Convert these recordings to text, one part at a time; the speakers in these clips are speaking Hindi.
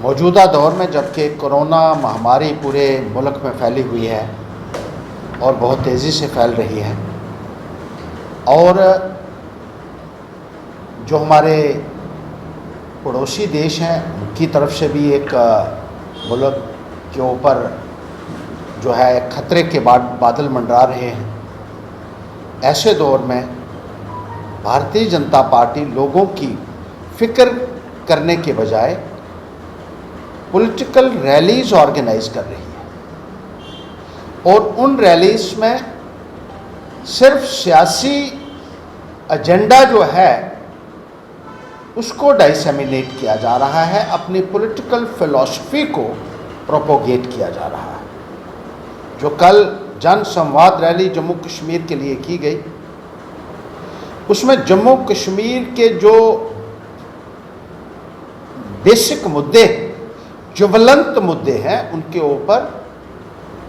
मौजूदा दौर में जबकि कोरोना महामारी पूरे मुल्क में फैली हुई है और बहुत तेज़ी से फैल रही है, और जो हमारे पड़ोसी देश हैं उनकी तरफ से भी एक मुल्क के ऊपर जो है खतरे के बादल मंडरा रहे हैं, ऐसे दौर में भारतीय जनता पार्टी लोगों की फ़िक्र करने के बजाय पॉलिटिकल रैलीज़ ऑर्गेनाइज कर रही है और उन रैलीज़ में सिर्फ सियासी एजेंडा जो है उसको डाइसेमिनेट किया जा रहा है, अपनी पॉलिटिकल फिलॉसफी को प्रोपोगेट किया जा रहा है। जो कल जन संवाद रैली जम्मू कश्मीर के लिए की गई, उसमें जम्मू कश्मीर के जो बेसिक मुद्दे, ज्वलंत मुद्दे हैं, उनके ऊपर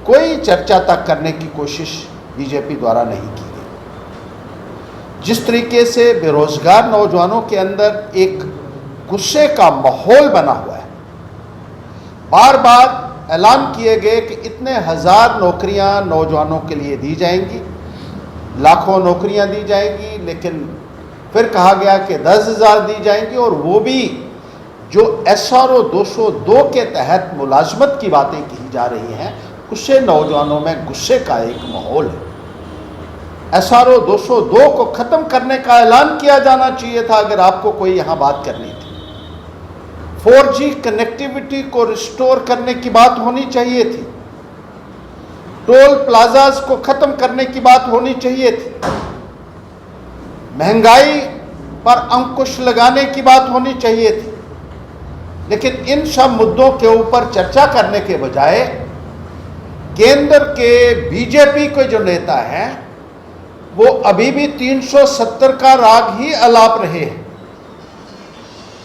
कोई चर्चा तक करने की कोशिश बीजेपी द्वारा नहीं की गई। जिस तरीके से बेरोजगार नौजवानों के अंदर एक गुस्से का माहौल बना हुआ है, बार बार ऐलान किए गए कि इतने हज़ार नौकरियां नौजवानों के लिए दी जाएंगी, लाखों नौकरियां दी जाएंगी, लेकिन फिर कहा गया कि 10,000 दी जाएंगी, और वो भी जो SRO 202 के तहत मुलाजमत की बातें की जा रही हैं, उससे नौजवानों में गुस्से का एक माहौल है। SRO 202 को ख़त्म करने का ऐलान किया जाना चाहिए था अगर आपको कोई यहाँ बात करनी थी। 4G कनेक्टिविटी को रिस्टोर करने की बात होनी चाहिए थी। टोल प्लाजाज को ख़त्म करने की बात होनी चाहिए थी। महंगाई पर अंकुश लगाने की बात होनी चाहिए थी। लेकिन इन सब मुद्दों के ऊपर चर्चा करने के बजाय केंद्र के बीजेपी के जो नेता हैं वो अभी भी 370 का राग ही अलाप रहे हैं।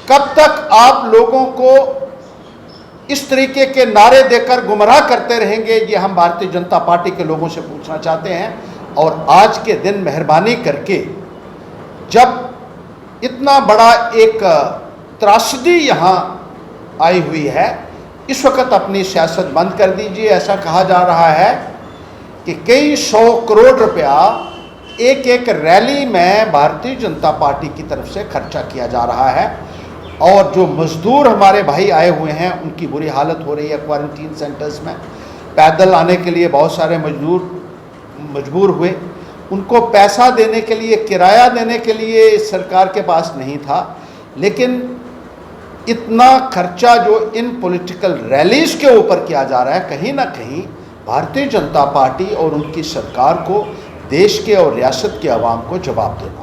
कब तक आप लोगों को इस तरीके के नारे देकर गुमराह करते रहेंगे, ये हम भारतीय जनता पार्टी के लोगों से पूछना चाहते हैं। और आज के दिन मेहरबानी करके, जब इतना बड़ा एक त्रासदी यहाँ आई हुई है, इस वक्त अपनी सियासत बंद कर दीजिए। ऐसा कहा जा रहा है कि कई 100 करोड़ रुपया एक एक रैली में भारतीय जनता पार्टी की तरफ से खर्चा किया जा रहा है, और जो मजदूर हमारे भाई आए हुए हैं उनकी बुरी हालत हो रही है क्वारंटीन सेंटर्स में। पैदल आने के लिए बहुत सारे मजबूर हुए, उनको पैसा देने के लिए, किराया देने के लिए सरकार के पास नहीं था। लेकिन इतना खर्चा जो इन पॉलिटिकल रैलीज़ के ऊपर किया जा रहा है, कहीं ना कहीं भारतीय जनता पार्टी और उनकी सरकार को, देश के और रियासत के अवाम को जवाब देना।